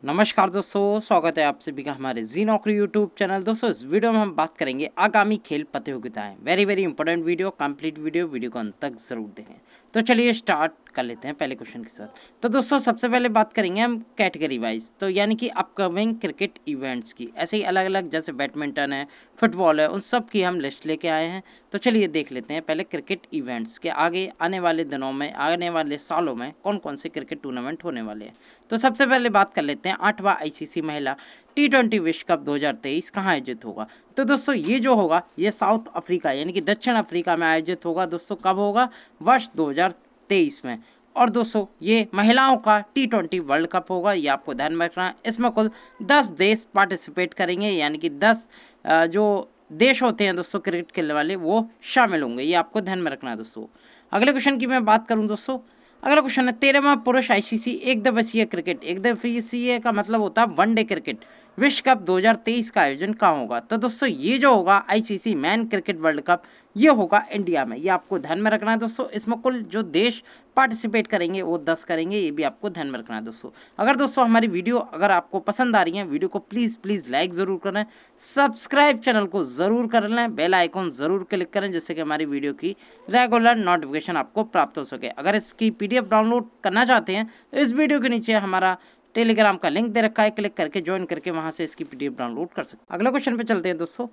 नमस्कार दोस्तों, स्वागत है आप सभी का हमारे जी नौकरी यूट्यूब चैनल। दोस्तों इस वीडियो में हम बात करेंगे आगामी खेल प्रतियोगिताएं। Very important video, complete video को अंत तक जरूर देखें। तो चलिए स्टार्ट कर लेते हैं पहले क्वेश्चन के साथ। तो दोस्तों सबसे पहले बात करेंगे हम कैटेगरी वाइज, तो यानी कि अपकमिंग क्रिकेट इवेंट्स की। ऐसे ही अलग अलग जैसे बैडमिंटन है, फुटबॉल है, उन सब की हम लिस्ट लेके आए हैं। तो चलिए देख लेते हैं पहले क्रिकेट इवेंट्स के आगे आने वाले दिनों में, आने वाले सालों में कौन कौन से क्रिकेट टूर्नामेंट होने वाले हैं। तो सबसे पहले बात कर लेते हैं 8वां आईसीसी महिला टी20 विश्व कप 2023 कहाँ आयोजित होगा। तो दोस्तों ये जो होगा ये साउथ अफ्रीका यानी कि दक्षिण अफ्रीका में आयोजित होगा। दोस्तों कब होगा? वर्ष 2023 में। और दोस्तों ये महिलाओं का टी20 वर्ल्ड कप होगा, ये आपको ध्यान में रखना है। इसमें कुल 10 देश पार्टिसिपेट करेंगे, यानी कि 10 जो देश होते हैं दोस्तों क्रिकेट खेलने वाले वो शामिल होंगे, ये आपको ध्यान में रखना है दोस्तों। अगले क्वेश्चन की मैं बात करूं दोस्तों, अगला क्वेश्चन है 13वां पुरुष आईसीसी एक दिवसीय क्रिकेट, एक दिवसीय का मतलब होता है वनडे क्रिकेट विश्व कप 2023 का आयोजन कहाँ होगा। तो दोस्तों ये जो होगा ICC man cricket world cup, ये होगा इंडिया में, ये आपको ध्यान में रखना है दोस्तों। इसमें कुल जो देश पार्टिसिपेट करेंगे वो 10 करेंगे, ये भी आपको ध्यान में रखना है दोस्तों। अगर दोस्तों हमारी वीडियो अगर आपको पसंद आ रही है, वीडियो को प्लीज़ लाइक ज़रूर करें, सब्सक्राइब चैनल को ज़रूर कर लें, बेल आइकॉन ज़रूर क्लिक करें, जिससे कि हमारी वीडियो की रेगुलर नोटिफिकेशन आपको प्राप्त हो सके। अगर इसकी पीडीएफ डाउनलोड करना चाहते हैं तो इस वीडियो के नीचे हमारा टेलीग्राम का लिंक दे रखा है, क्लिक करके ज्वाइन करके वहां से इसकी पीडीएफ डाउनलोड कर सकते हैं। अगला क्वेश्चन पे चलते हैं दोस्तों।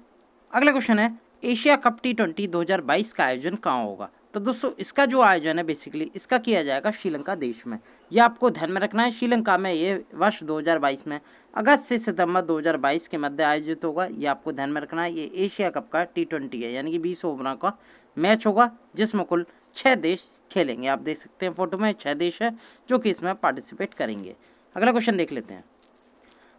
अगला क्वेश्चन है एशिया कप टी20 2022 का आयोजन कहाँ होगा। तो दोस्तों इसका जो आयोजन है बेसिकली इसका किया जाएगा श्रीलंका देश में, ये आपको ध्यान में रखना है। श्रीलंका में ये वर्ष 2022 में अगस्त से सितंबर 2022 के मध्य आयोजित होगा, ये आपको ध्यान में रखना है। ये एशिया कप का टी20 है, यानी कि 20 ओवरों का मैच होगा, जिसमें कुल 6 देश खेलेंगे। आप देख सकते हैं फोटो में 6 देश है जो कि इसमें पार्टिसिपेट करेंगे। अगला क्वेश्चन देख लेते हैं।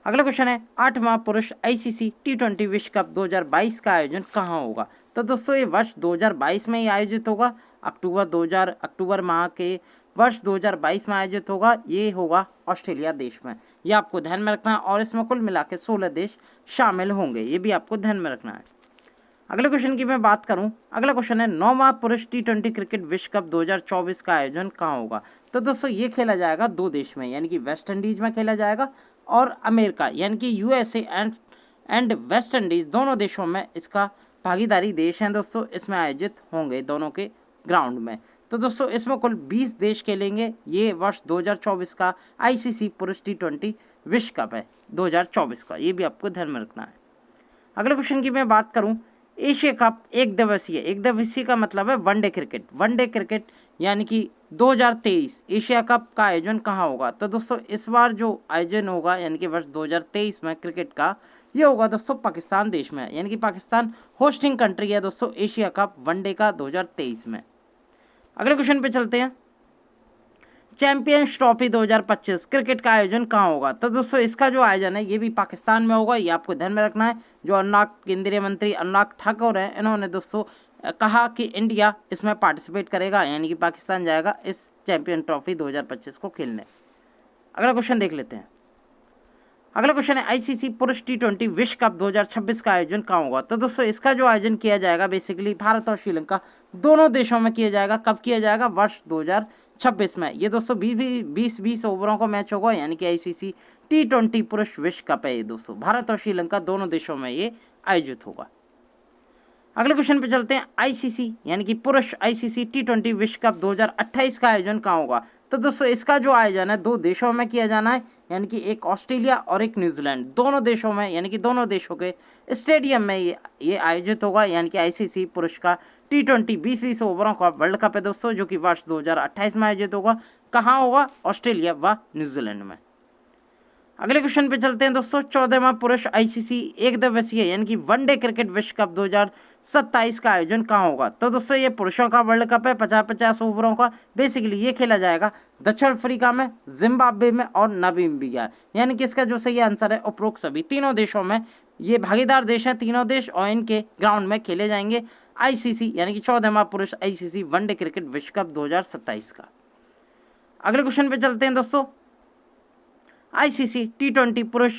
अगला क्वेश्चन है 8वां पुरुष आईसीसी टी20 विश्व कप 2022 का आयोजन कहाँ होगा। तो दोस्तों ये वर्ष 2022 में ही आयोजित होगा, अक्टूबर माह के वर्ष 2022 में आयोजित होगा। ये होगा ऑस्ट्रेलिया देश में, ये आपको ध्यान में रखना है। और इसमें कुल मिला के 16 देश शामिल होंगे, ये भी आपको ध्यान में रखना है। अगले क्वेश्चन की मैं बात करूं, अगला क्वेश्चन है 9वां पुरुष टी20 क्रिकेट विश्व कप 2024 का आयोजन कहाँ होगा। तो दोस्तों ये खेला जाएगा 2 देश में, यानी कि वेस्ट इंडीज में खेला जाएगा और अमेरिका, यानी कि यूएसए एंड वेस्ट इंडीज दोनों देशों में इसका भागीदारी देश हैं दोस्तों, इसमें आयोजित होंगे दोनों के ग्राउंड में। तो दोस्तों इसमें कुल 20 देश खेलेंगे। ये वर्ष 2024 का आईसीसी पुरुष टी20 विश्व कप है 2024 का, ये भी आपको ध्यान में रखना है। अगले क्वेश्चन की मैं बात करूं, एशिया कप एक दिवसीय का मतलब है वनडे क्रिकेट यानी कि 2023 एशिया कप का आयोजन कहाँ होगा। तो दोस्तों इस बार जो आयोजन होगा यानी कि वर्ष 2023 में क्रिकेट का, ये होगा दोस्तों पाकिस्तान देश में, यानी कि पाकिस्तान होस्टिंग कंट्री है दोस्तों एशिया कप वनडे का 2023 में। अगले क्वेश्चन पे चलते हैं, चैंपियंस ट्रॉफी 2025 क्रिकेट का आयोजन कहाँ होगा। तो दोस्तों इसका जो आयोजन है ये भी पाकिस्तान में होगा, ये आपको ध्यान में रखना है। जो केंद्रीय मंत्री अनुराग ठाकुर हैं, इन्होंने दोस्तों कहा कि इंडिया इसमें पार्टिसिपेट करेगा, यानी कि पाकिस्तान जाएगा इस चैंपियन ट्रॉफी 2025 को खेलने। अगला क्वेश्चन देख लेते हैं। अगला क्वेश्चन है आईसीसी पुरुष टी20 विश्व कप 2026 का आयोजन कहाँ होगा। तो दोस्तों इसका जो आयोजन किया जाएगा बेसिकली भारत और श्रीलंका दोनों देशों में किया जाएगा। कब किया जाएगा? वर्ष 2026 में। ये दोस्तों 20 ओवरों का मैच होगा, यानी कि आईसीसी टी20 पुरुष विश्व कप है ये दोस्तों, भारत और श्रीलंका दोनों देशों में ये आयोजित होगा। अगले क्वेश्चन पे चलते हैं, आईसीसी यानी कि पुरुष आईसीसी टी20 विश्व कप 2028 का आयोजन कहाँ होगा। तो दोस्तों इसका जो आयोजन है 2 देशों में किया जाना है, यानी कि एक ऑस्ट्रेलिया और एक न्यूजीलैंड, दोनों देशों में, यानी कि दोनों देशों के स्टेडियम में ये आयोजित होगा। यानी कि आईसीसी पुरुष का टी20 20 ओवरों का वर्ल्ड कप है दोस्तों, जो कि वर्ष 2028 में आयोजित होगा। कहाँ होगा? ऑस्ट्रेलिया व न्यूजीलैंड में। अगले क्वेश्चन पे चलते हैं दोस्तों, 14वां पुरुष आईसीसी एक दिवसीय यानी कि वनडे क्रिकेट विश्व कप 2027 का आयोजन कहाँ होगा। तो दोस्तों ये पुरुषों का वर्ल्ड कप है 50 ओवरों का। बेसिकली ये खेला जाएगा दक्षिण अफ्रीका में, जिम्बाब्वे में और नामीबिया, यानी कि इसका जो सही आंसर है उपरोक्त सभी तीनों देशों में, ये भागीदार देश हैं तीनों देश, और इनके ग्राउंड में खेले जाएंगे आईसीसी यानी कि 14वां पुरुष आईसीसी वनडे क्रिकेट विश्व कप 2027 का। अगले क्वेश्चन पे चलते हैं दोस्तों, आईसीसी टी20 पुरुष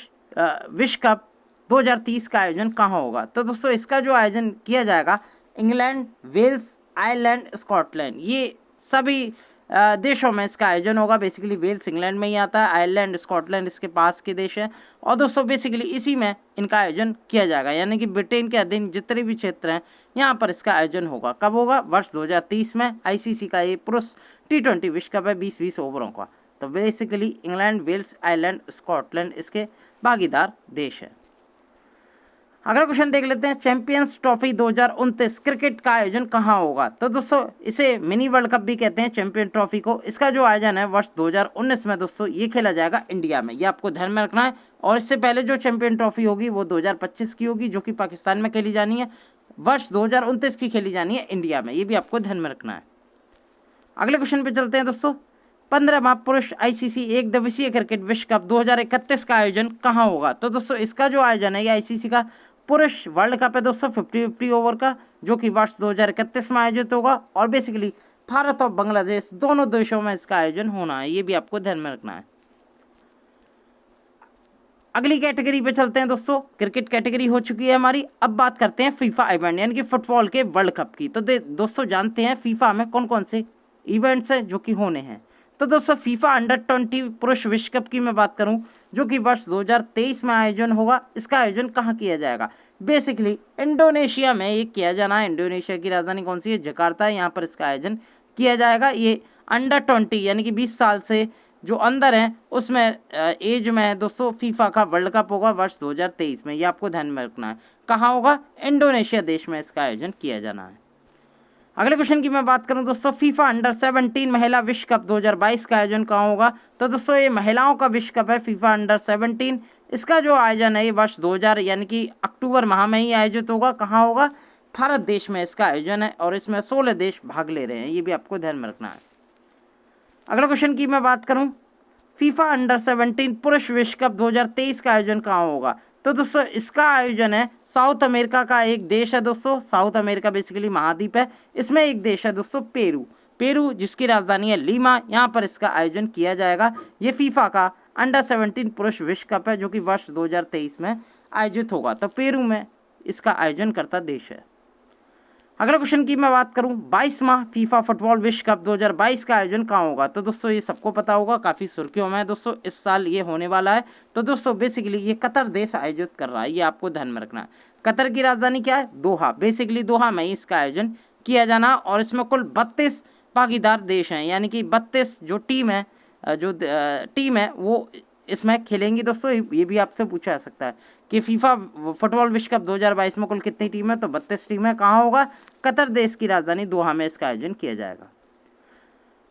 विश्व कप 2030 का आयोजन कहाँ होगा। तो दोस्तों इसका जो आयोजन किया जाएगा इंग्लैंड, वेल्स, आयरलैंड, स्कॉटलैंड, ये सभी देशों में इसका आयोजन होगा। बेसिकली वेल्स इंग्लैंड में ही आता है, आयरलैंड स्कॉटलैंड इसके पास के देश हैं, और दोस्तों बेसिकली इसी में इनका आयोजन किया जाएगा, यानी कि ब्रिटेन के अधीन जितने भी क्षेत्र हैं यहाँ पर इसका आयोजन होगा। कब होगा? वर्ष 2030 में। आईसीसी का ये पुरुष T20 विश्व कप है 20-20 ओवरों का। तो basically England, Wales, Ireland, Scotland इसके भागीदार देश है। अगला क्वेश्चन देख लेते हैं, चैंपियंस ट्रॉफी 2029 क्रिकेट का आयोजन कहाँ होगा? तो दोस्तों इसे मिनी वर्ल्ड कप भी कहते हैं चैंपियन ट्रॉफी को। इसका जो आयोजन है वर्ष 2019 में दोस्तों ये खेला जाएगा इंडिया में, ये आपको ध्यान में रखना है। और इससे पहले जो चैंपियन ट्रॉफी होगी वो 2025 की होगी, जो कि पाकिस्तान में खेली जानी है। वर्ष 2029 की खेली जानी है इंडिया में, ये भी आपको ध्यान में रखना है। अगले क्वेश्चन पे चलते हैं दोस्तों, 15वां पुरुष आईसीसी एक दिवसीय क्रिकेट विश्व कप 2031 का आयोजन कहाँ होगा? तो दोस्तों इसका जो आयोजन है ये आईसीसी का पुरुष वर्ल्ड कप है दोस्तों 50-50 ओवर का, जो कि वर्ष 2031 में आयोजित होगा। और बेसिकली भारत और बांग्लादेश दोनों देशों में इसका आयोजन होना है, ये भी आपको ध्यान में रखना है। अगली कैटेगरी पे चलते हैं दोस्तों, क्रिकेट कैटेगरी हो चुकी है हमारी। अब बात करते हैं फीफा इवेंट यानी कि फुटबॉल के वर्ल्ड कप की। तो दोस्तों जानते हैं फीफा में कौन कौन से इवेंट्स हैं जो कि होने हैं। तो दोस्तों फीफा अंडर-20 पुरुष विश्व कप की मैं बात करूं, जो कि वर्ष 2023 में आयोजन होगा। इसका आयोजन कहाँ किया जाएगा? बेसिकली इंडोनेशिया में ये किया जाना है। इंडोनेशिया की राजधानी कौन सी है? जकार्ता है। यहाँ पर इसका आयोजन किया जाएगा। ये अंडर-20 यानी कि 20 साल से जो अंदर हैं उसमें एज में है दोस्तों, फीफा का वर्ल्ड कप होगा वर्ष 2023 में, ये आपको ध्यान में रखना है। कहाँ होगा? इंडोनेशिया देश में इसका आयोजन किया जाना है। अगले क्वेश्चन की मैं बात करूं दोस्तों, फीफा अंडर-17 महिला विश्व कप 2022 का आयोजन कहाँ होगा? तो दोस्तों ये महिलाओं का विश्व कप है फीफा अंडर-17। इसका जो आयोजन है ये वर्ष 2000 यानी कि अक्टूबर माह में ही आयोजित होगा। कहाँ होगा? भारत देश में इसका आयोजन है और इसमें 16 देश भाग ले रहे हैं, ये भी आपको ध्यान में रखना है। अगला क्वेश्चन की मैं बात करूं, फीफा अंडर-17 पुरुष विश्व कप 2023 का आयोजन कहाँ होगा? तो दोस्तों इसका आयोजन है साउथ अमेरिका का एक देश है दोस्तों, साउथ अमेरिका बेसिकली महाद्वीप है। इसमें एक देश है दोस्तों पेरू जिसकी राजधानी है लीमा, यहाँ पर इसका आयोजन किया जाएगा। ये फीफा का अंडर-17 पुरुष विश्व कप है जो कि वर्ष 2023 में आयोजित होगा। तो पेरू में इसका आयोजन करता देश है। अगला क्वेश्चन की मैं बात करूं, 22वां फीफा फुटबॉल विश्व कप 2022 का आयोजन कहाँ होगा? तो दोस्तों ये सबको पता होगा, काफ़ी सुर्खियों में है दोस्तों, इस साल ये होने वाला है। तो दोस्तों बेसिकली ये कतर देश आयोजित कर रहा है, ये आपको ध्यान में रखना है। कतर की राजधानी क्या है? दोहा। बेसिकली दोहा में ही इसका आयोजन किया जाना, और इसमें कुल 32 भागीदार देश हैं, यानी कि 32 जो टीम है वो इसमें खेलेंगी दोस्तों। ये भी आपसे पूछा जा सकता है कि फीफा फुटबॉल विश्व कप 2022 में कुल कितनी टीम है? तो 32 टीम है। कहाँ होगा? कतर देश की राजधानी दोहा में इसका आयोजन किया जाएगा।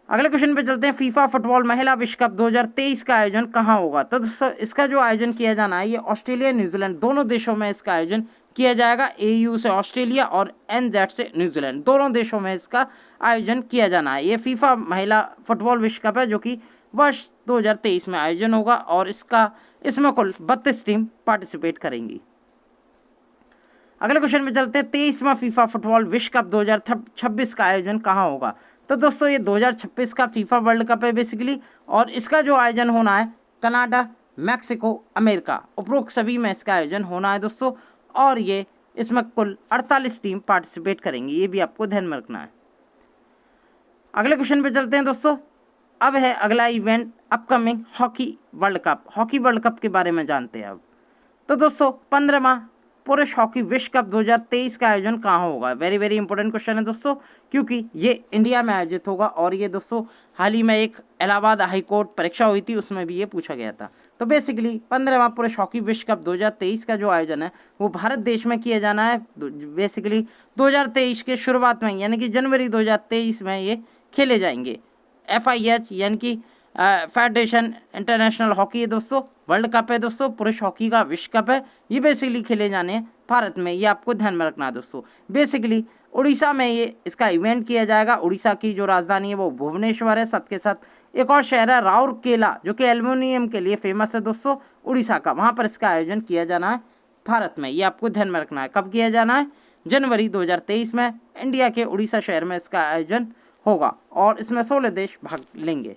अगले क्वेश्चन पे चलते हैं, फीफा फुटबॉल महिला विश्व कप 2023 का आयोजन कहाँ होगा? तो दोस्तों इसका जो आयोजन किया जाना है ये ऑस्ट्रेलिया न्यूजीलैंड दोनों देशों में इसका आयोजन किया जाएगा। AU से ऑस्ट्रेलिया और NZ से न्यूजीलैंड दोनों देशों में इसका आयोजन किया जाना है। ये फीफा महिला फुटबॉल विश्व कप है जो कि वर्ष 2023 में आयोजन होगा, और इसमें कुल 32 टीम पार्टिसिपेट करेंगी। अगले क्वेश्चन में चलते हैं, 23वां फीफा फुटबॉल विश्व कप 2026 का आयोजन कहाँ होगा? तो दोस्तों ये 2026 का फीफा वर्ल्ड कप है बेसिकली, और इसका जो आयोजन होना है कनाडा, मैक्सिको, अमेरिका उपरोक्त सभी में इसका आयोजन होना है दोस्तों, और ये इसमें कुल 48 टीम पार्टिसिपेट करेंगी, ये भी आपको ध्यान में रखना है। अगले क्वेश्चन पे चलते हैं दोस्तों, अब है अगला event upcoming hockey world cup. Hockey world cup के बारे में जानते हैं अब। तो दोस्तों 15वां पुरुष हॉकी विश्व कप 2023 का आयोजन कहाँ होगा? वेरी वेरी इंपॉर्टेंट क्वेश्चन है दोस्तों, क्योंकि ये इंडिया में आयोजित होगा, और ये दोस्तों हाल ही में एक इलाहाबाद हाई कोर्ट परीक्षा हुई थी उसमें भी ये पूछा गया था। तो बेसिकली 15वां पुरुष हॉकी विश्व कप 2023 का जो आयोजन है वो भारत देश में किया जाना है। बेसिकली 2023 के शुरुआत में यानी कि जनवरी 2023 में ये खेले जाएंगे। FIH यानी कि फेडरेशन इंटरनेशनल हॉकी है दोस्तों, वर्ल्ड कप है दोस्तों, पुरुष हॉकी का विश्व कप है। ये बेसिकली खेले जाने हैं भारत में, ये आपको ध्यान में रखना है दोस्तों। बेसिकली उड़ीसा में ये इसका इवेंट किया जाएगा। उड़ीसा की जो राजधानी है वो भुवनेश्वर है, साथ के साथ एक और शहर है राउरकेला जो कि एल्युमिनियम के लिए फेमस है दोस्तों उड़ीसा का, वहाँ पर इसका आयोजन किया जाना है भारत में, ये आपको ध्यान में रखना है। कब किया जाना है? जनवरी 2023 में इंडिया के उड़ीसा शहर में इसका आयोजन होगा, और इसमें 16 देश भाग लेंगे।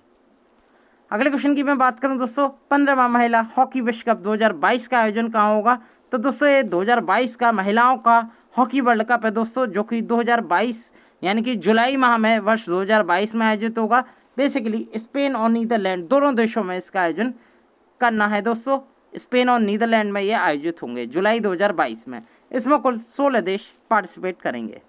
अगले क्वेश्चन की मैं बात करूं दोस्तों, 15वां महिला हॉकी विश्व कप 2022 का आयोजन कहाँ होगा? तो दोस्तों ये 2022 का महिलाओं का हॉकी वर्ल्ड कप है दोस्तों, जो कि 2022 यानी कि जुलाई माह में वर्ष 2022 में आयोजित होगा। बेसिकली स्पेन और नीदरलैंड दोनों देशों में इसका आयोजन करना है दोस्तों। स्पेन और नीदरलैंड में ये आयोजित होंगे जुलाई 2022 में। इसमें कुल 16 देश पार्टिसिपेट करेंगे।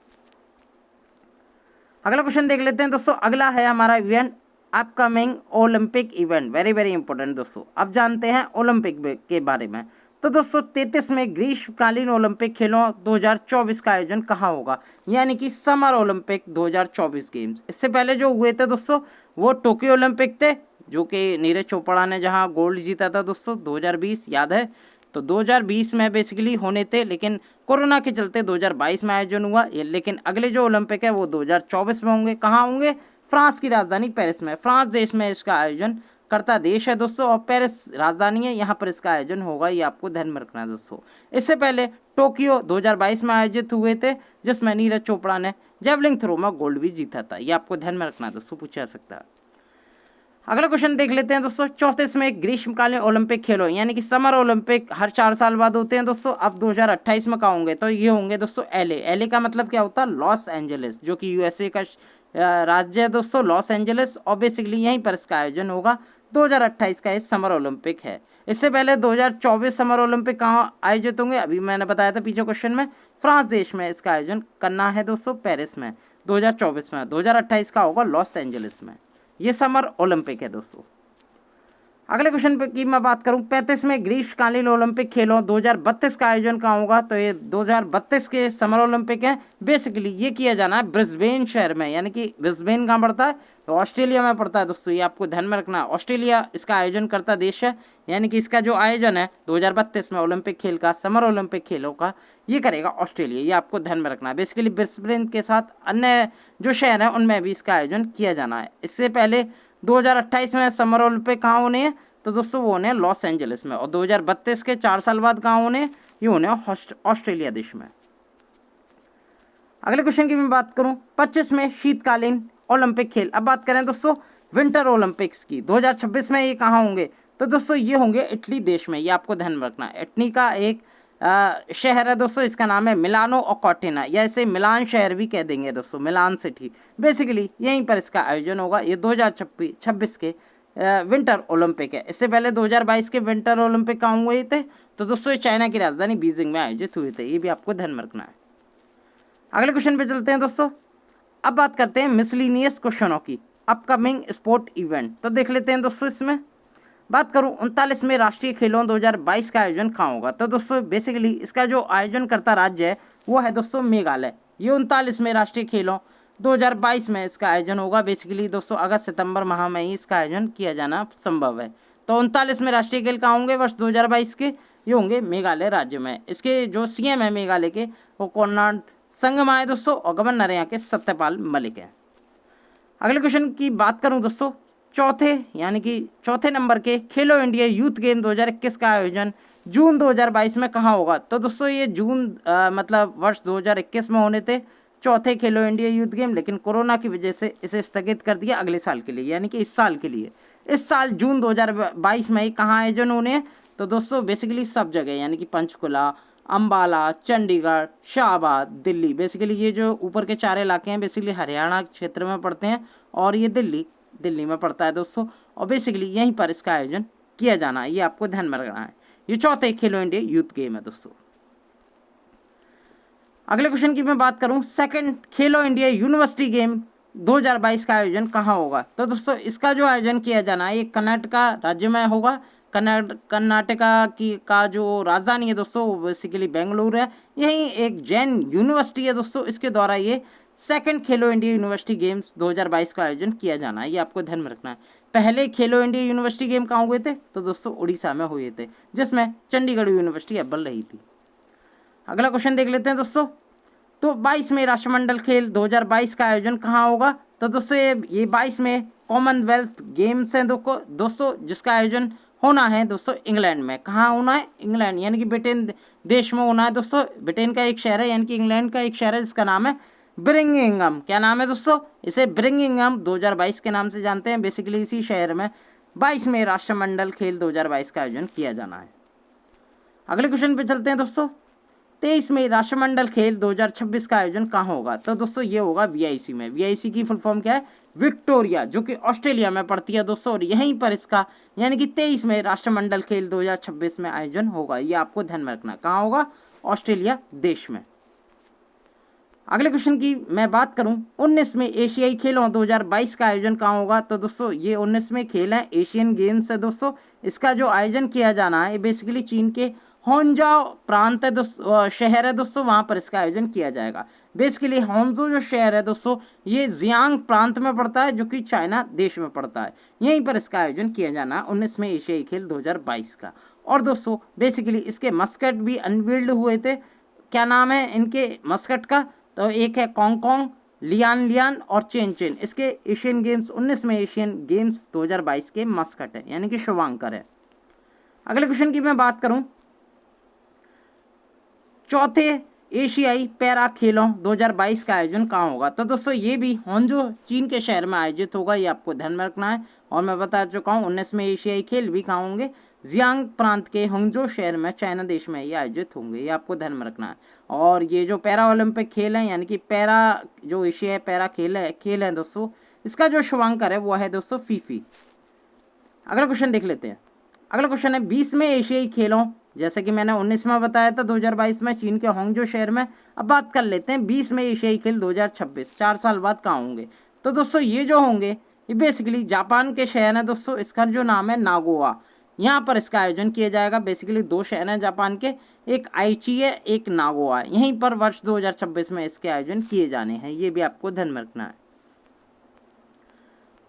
अगला क्वेश्चन देख लेते हैं दोस्तों। अगला है हमारा event upcoming Olympic event, very very important दोस्तों। अब जानते हैं ओलंपिक के बारे में। तो दोस्तों 33वें ग्रीष्मकालीन ओलंपिक खेलों 2024 का आयोजन कहाँ होगा, यानी कि समर ओलंपिक 2024 गेम्स। इससे पहले जो हुए थे दोस्तों वो टोक्यो ओलंपिक थे, जो कि नीरज चोपड़ा ने जहाँ गोल्ड जीता था दोस्तों 2020, याद है। तो 2020 में बेसिकली होने थे, लेकिन कोरोना के चलते 2022 में आयोजन हुआ। लेकिन अगले जो ओलंपिक है वो 2024 में होंगे। कहाँ होंगे? फ्रांस की राजधानी पेरिस में। फ्रांस देश में इसका आयोजन करता देश है दोस्तों, और पेरिस राजधानी है, यहाँ पर इसका आयोजन होगा। ये आपको ध्यान में रखना है दोस्तों। इससे पहले टोक्यो 2022 में आयोजित हुए थे, जिसमें नीरज चोपड़ा ने जेवलिन थ्रो में गोल्ड भी जीता था। ये आपको ध्यान में रखना है दोस्तों, पूछा जा सकता है। अगला क्वेश्चन देख लेते हैं दोस्तों। 34वें ग्रीष्मकालीन ओलंपिक खेलों, यानी कि समर ओलंपिक हर 4 साल बाद होते हैं दोस्तों। अब 2028 में कहाँ होंगे? तो ये होंगे दोस्तों एलए। एलए का मतलब क्या होता है? लॉस एंजलिस, जो कि यूएसए का राज्य है दोस्तों, लॉस एंजलिस। और बेसिकली यहीं पर इसका आयोजन होगा। 2028 का ये समर ओलंपिक है। इससे पहले 2024 समर ओलंपिक कहाँ आयोजित होंगे? अभी मैंने बताया था पीछे क्वेश्चन में, फ्रांस देश में इसका आयोजन करना है दोस्तों, पेरिस में 2024 में। 2028 का होगा लॉस एंजलिस में। ये समर ओलंपिक है दोस्तों। अगले क्वेश्चन पे की मैं बात करूं, 35वें ग्रीष्मकालीन ओलंपिक खेलों 2032 का आयोजन कहाँ होगा? तो ये 2032 के समर ओलंपिक है। बेसिकली ये किया जाना है ब्रिस्बेन शहर में, यानी कि ब्रिस्बेन कहाँ पड़ता है? तो ऑस्ट्रेलिया में पड़ता है दोस्तों। ये आपको ध्यान में रखना है। ऑस्ट्रेलिया इसका आयोजन करता देश है, यानी कि इसका जो आयोजन है 2032 में ओलंपिक खेल का, समर ओलंपिक खेलों का, ये करेगा ऑस्ट्रेलिया। ये आपको ध्यान में रखना है। बेसिकली ब्रिस्बेन के साथ अन्य जो शहर हैं उनमें भी इसका आयोजन किया जाना है। इससे पहले 2028 में समर ओलंपिक कहाँ होने हैं? तो दोस्तों वो होने हैं लॉस एंजलिस में। और 2032 के 4 साल बाद कहाँ होने? ये होने ऑस्ट्रेलिया देश में। अगले क्वेश्चन की मैं बात करूं, 25वें शीतकालीन ओलंपिक खेल। अब बात करें दोस्तों विंटर ओलंपिक्स की, 2026 में ये कहाँ होंगे? तो दोस्तों ये होंगे इटली देश में। ये आपको ध्यान में रखना है। इटली का एक शहर है दोस्तों, इसका नाम है मिलानो और कॉर्टिना, या इसे मिलान शहर भी कह देंगे दोस्तों, मिलान सिटी। बेसिकली यहीं पर इसका आयोजन होगा। ये 2026 के विंटर ओलंपिक है। इससे पहले 2022 के विंटर ओलंपिक कहाँ हुए थे? तो दोस्तों चाइना की राजधानी बीजिंग में आयोजित हुए थे। ये भी आपको ध्यान में रखना है। अगले क्वेश्चन पे चलते हैं दोस्तों। अब बात करते हैं मिसलिनियस क्वेश्चनों की, अपकमिंग स्पोर्ट इवेंट। तो देख लेते हैं दोस्तों। इसमें बात करूं 39वें राष्ट्रीय खेलों 2022 का आयोजन कहाँ होगा? तो दोस्तों बेसिकली इसका जो आयोजन करता राज्य है वो है दोस्तों मेघालय। ये 39वें राष्ट्रीय खेलों 2022 में इसका आयोजन होगा। बेसिकली दोस्तों अगस्त सितंबर माह में ही इसका आयोजन किया जाना संभव है। तो 39वें राष्ट्रीय खेल कहाँ होंगे वर्ष 2022 के? ये होंगे मेघालय राज्य में। इसके जो सीएम है मेघालय के वो कोनराड संगमा है दोस्तों, और गवर्नर यहाँ के सत्यपाल मलिक है। अगले क्वेश्चन की बात करूं दोस्तों, चौथे नंबर के खेलो इंडिया यूथ गेम 2021 का आयोजन जून 2022 में कहाँ होगा? तो दोस्तों ये जून मतलब वर्ष 2021 में होने थे चौथे खेलो इंडिया यूथ गेम, लेकिन कोरोना की वजह से इसे स्थगित कर दिया अगले साल के लिए, यानी कि इस साल के लिए। इस साल जून 2022 में ही कहाँ आयोजन होने हैं? तो दोस्तों बेसिकली सब जगह, यानी कि पंचकुला, अम्बाला, चंडीगढ़, शाहबाद, दिल्ली। बेसिकली ये जो ऊपर के 4 इलाके हैं बेसिकली हरियाणा क्षेत्र में पड़ते हैं, और ये दिल्ली में पड़ता है दोस्तों। और बेसिकली यहीं पर इसका आयोजन किया जाना है। ये आपको ध्यान में रखना है। ये चौथे खेलो इंडिया यूथ गेम है दोस्तों। अगले क्वेश्चन की मैं बात करूं, सेकंड खेलो इंडिया यूनिवर्सिटी गेम 2022 का आयोजन कहाँ होगा? तो दोस्तों इसका जो आयोजन किया जाना है ये कर्नाटका राज्य में होगा। कर्नाटका की का जो राजधानी है दोस्तों वो बेसिकली बेंगलुरु है। यही एक जैन यूनिवर्सिटी है दोस्तों, इसके द्वारा ये सेकंड खेलो इंडिया यूनिवर्सिटी गेम्स 2022 का आयोजन किया जाना है। ये आपको ध्यान में रखना है। पहले खेलो इंडिया यूनिवर्सिटी गेम कहाँ हुए थे? तो दोस्तों उड़ीसा में हुए थे, जिसमें चंडीगढ़ यूनिवर्सिटी अव्वल रही थी। अगला क्वेश्चन देख लेते हैं दोस्तों। तो 22वें राष्ट्रमंडल खेल 2022 का आयोजन कहाँ होगा? तो दोस्तों ये 22वें कॉमनवेल्थ गेम्स हैं दोस्तों, जिसका आयोजन होना है दोस्तों इंग्लैंड में। कहाँ होना है? इंग्लैंड, यानी कि ब्रिटेन देश में होना है दोस्तों। ब्रिटेन का एक शहर है, यानी कि इंग्लैंड का एक शहर है, जिसका नाम है ब्रिंगिंगम। क्या नाम है दोस्तों? इसे ब्रिंगिंगम 2022 के नाम से जानते हैं। बेसिकली इसी शहर में 22वें राष्ट्रमंडल खेल 2022 का आयोजन किया जाना है। अगले क्वेश्चन पे चलते हैं दोस्तों। 23 में राष्ट्रमंडल खेल 2026 का आयोजन कहाँ होगा? तो दोस्तों ये होगा वीआईसी में। वीआईसी की फुल फॉर्म क्या है? विक्टोरिया, जो कि ऑस्ट्रेलिया में पड़ती है दोस्तों, और यहीं पर इसका यानी कि 23 में राष्ट्रमंडल खेल 2026 में आयोजन होगा। ये आपको ध्यान में रखना। कहाँ होगा? ऑस्ट्रेलिया देश में। अगले क्वेश्चन की मैं बात करूं, 19 एशियाई खेलों 2022 का आयोजन कहाँ होगा? तो दोस्तों ये 19वें खेल है, एशियन गेम्स है दोस्तों। इसका जो आयोजन किया जाना है बेसिकली चीन के होंजाओ प्रांत है दोस्तों, शहर है दोस्तों, वहाँ पर इसका आयोजन किया जाएगा। बेसिकली होंजो जो शहर है दोस्तों, ये जियांग प्रांत में पड़ता है, जो कि चाइना देश में पड़ता है। यहीं पर इसका आयोजन किया जाना है 19वें एशियाई खेल 2022 का। और दोस्तों बेसिकली इसके मस्कट भी अनवील्ड हुए थे। क्या नाम है इनके मस्कट का? तो एक है कॉन्ग, लियान लियान और चेन चेन। इसके एशियन गेम्स 19वें एशियन गेम्स 2022 के मस्कट है, यानी कि शुभांकर है। अगले क्वेश्चन की मैं बात करूं, चौथे एशियाई पैरा खेलों 2022 का आयोजन कहाँ होगा? तो दोस्तों ये भी होंजो चीन के शहर में आयोजित होगा, ये आपको ध्यान में रखना है। और मैं बता चुका हूँ 19वें एशियाई खेल भी कहाँ होंगे? जियांग प्रांत के होंजो शहर में, चाइना देश में ये आयोजित होंगे, ये आपको ध्यान में रखना है। और ये जो पैरा ओलंपिक खेल है, यानी कि पैरा जो एशियाई पैरा खेल है दोस्तों, इसका जो शुभांकर है वो है दोस्तों फीफी। अगला क्वेश्चन देख लेते हैं। अगला क्वेश्चन है 20वें एशियाई खेलों, जैसे कि मैंने 19वां बताया था 2022 में चीन के होंगजो शहर में। अब बात कर लेते हैं 20वें एशियाई खेल 2026, 4 साल बाद कहाँ होंगे? तो दोस्तों ये जो होंगे ये बेसिकली जापान के शहर है दोस्तों। इसका जो नाम है नागोया, यहाँ पर इसका आयोजन किया जाएगा। बेसिकली 2 शहर हैं जापान के, एक आइची है, एक नागोया। यहीं पर वर्ष 2026 में इसके आयोजन किए जाने हैं, ये भी आपको ध्यान में रखना है।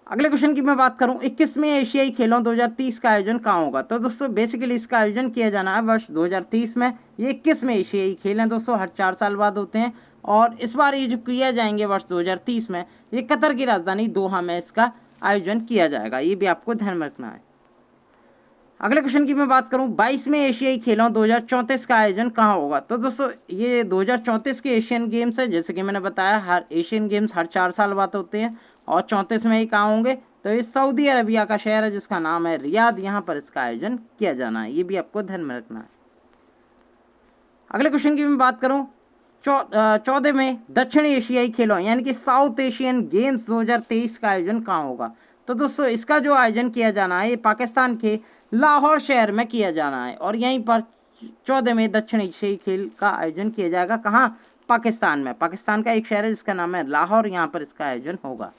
अगले क्वेश्चन की मैं बात करूं, 21वें एशियाई खेलों 2030 का आयोजन कहाँ होगा? तो दोस्तों बेसिकली इसका आयोजन किया जाना है वर्ष 2030 में। ये 21वें एशियाई खेल हैं दोस्तों, हर 4 साल बाद होते हैं। और इस बार ये जो किया जाएंगे वर्ष 2030 में, ये कतर की राजधानी दोहा में इसका आयोजन किया जाएगा, ये भी आपको ध्यान में रखना है। अगले क्वेश्चन की मैं बात करूं, 22वें एशियाई खेलों 2034 का आयोजन कहाँ होगा? तो दोस्तों ये 2034 के एशियन गेम्स है। जैसे कि मैंने बताया हर एशियन गेम्स हर 4 साल बाद होते हैं, और 34 में ही कहाँ होंगे? तो ये सऊदी अरबिया का शहर है जिसका नाम है रियाद, यहाँ पर इसका आयोजन किया जाना है, ये भी आपको ध्यान में रखना है। अगले क्वेश्चन की मैं बात करूँ, 14वें दक्षिण एशियाई खेलों यानी कि साउथ एशियन गेम्स 2023 का आयोजन कहाँ होगा? तो दोस्तों इसका जो आयोजन किया जाना है ये पाकिस्तान के लाहौर शहर में किया जाना है, और यहीं पर 14वें दक्षिण एशियाई खेल का आयोजन किया जाएगा। कहाँ? पाकिस्तान में। पाकिस्तान का एक शहर है जिसका नाम है लाहौर, यहाँ पर इसका आयोजन होगा।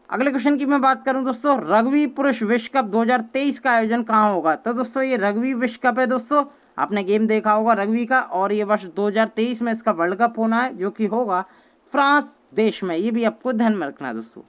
अगले क्वेश्चन की मैं बात करूं दोस्तों, रग्बी पुरुष विश्व कप 2023 का आयोजन कहाँ होगा? तो दोस्तों ये रग्बी विश्व कप है दोस्तों, आपने गेम देखा होगा रग्बी का, और ये वर्ष 2023 में इसका वर्ल्ड कप होना है, जो कि होगा फ्रांस देश में, ये भी आपको ध्यान में रखना है दोस्तों।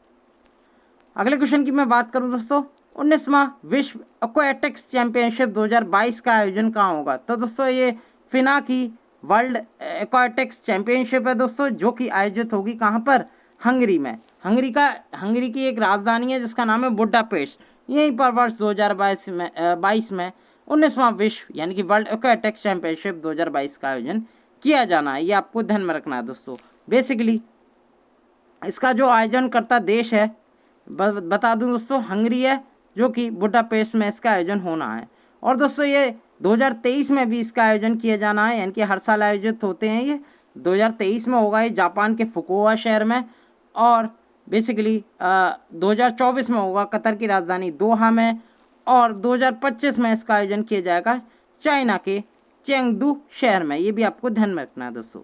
अगले क्वेश्चन की मैं बात करूं दोस्तों, 19वां विश्व एक्वेटिक्स चैंपियनशिप 2022 का आयोजन कहाँ होगा? तो दोस्तों ये फिना की वर्ल्ड एक्वेटिक्स चैंपियनशिप है दोस्तों, जो कि आयोजित होगी कहाँ पर? हंगरी में। हंगरी की एक राजधानी है जिसका नाम है बुडापेस्ट। यहीं पर वर्ष 2022 में 19वां विश्व यानी कि वर्ल्ड एक्वेटिक्स चैंपियनशिप 2022 का आयोजन किया जाना है, ये आपको ध्यान में रखना है दोस्तों। बेसिकली इसका जो आयोजन करता देश है बता दूं दोस्तों, हंगरी है, जो कि बुडापेस्ट में इसका आयोजन होना है। और दोस्तों ये 2023 में भी इसका आयोजन किया जाना है, यानी कि हर साल आयोजित होते हैं। ये 2023 में होगा, ये जापान के फुकुओका शहर में, और बेसिकली 2024 में होगा कतर की राजधानी दोहा में, और 2025 में इसका आयोजन किया जाएगा चाइना के चेंगडू शहर में, ये भी आपको ध्यान में रखना है दोस्तों।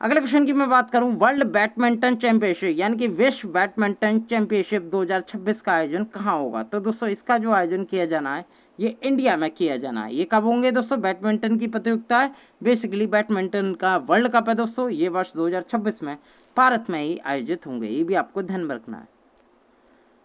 अगले क्वेश्चन की मैं बात करूं, वर्ल्ड बैडमिंटन चैंपियनशिप यानी कि विश्व बैडमिंटन चैंपियनशिप 2026 का आयोजन कहाँ होगा? तो दोस्तों इसका जो आयोजन किया जाना है ये इंडिया में किया जाना है। ये कब होंगे दोस्तों? बैडमिंटन की प्रतियोगिता है, बेसिकली बैडमिंटन का वर्ल्ड कप है दोस्तों, ये वर्ष 2026 में भारत में ही आयोजित होंगे, ये भी आपको ध्यान में रखना है।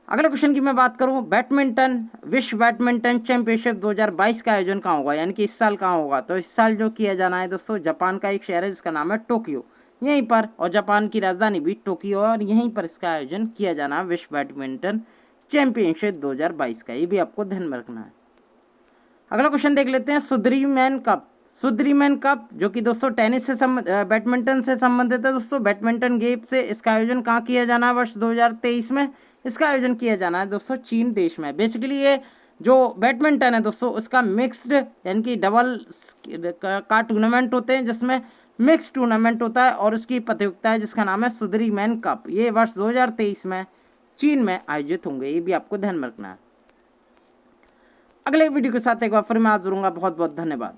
अगले क्वेश्चन की मैं बात करूं, बैडमिंटन विश्व बैडमिंटन चैंपियनशिप 2022 का आयोजन कहाँ होगा, यानी कि इस साल कहाँ होगा? तो इस साल जो किया जाना है दोस्तों, जापान का एक शहर है जिसका नाम है टोक्यो, यहीं पर, और जापान की राजधानी भी टोक्यो, और यहीं पर इसका आयोजन किया जाना है विश्व बैडमिंटन चैंपियनशिप 2022 का, ये भी आपको ध्यान में रखना है। अगला क्वेश्चन देख लेते हैं, सुद्रीमैन कप जो कि दोस्तों टेनिस से बैडमिंटन से संबंधित है दोस्तों, बैडमिंटन गेम से इसका आयोजन कहाँ किया जाना है? वर्ष 2023 में इसका आयोजन किया जाना है दोस्तों चीन देश में। बेसिकली ये जो बैडमिंटन है दोस्तों उसका मिक्स्ड यानी कि डबल का टूर्नामेंट होते हैं, जिसमें मिक्स टूर्नामेंट होता है और उसकी प्रतियोगिता है जिसका नाम है सुदरीमैन कप। ये वर्ष 2023 में चीन में आयोजित होंगे, ये भी आपको ध्यान में रखना है। अगले वीडियो के साथ एक बार फिर मैं हाजिर होऊंगा। बहुत बहुत धन्यवाद।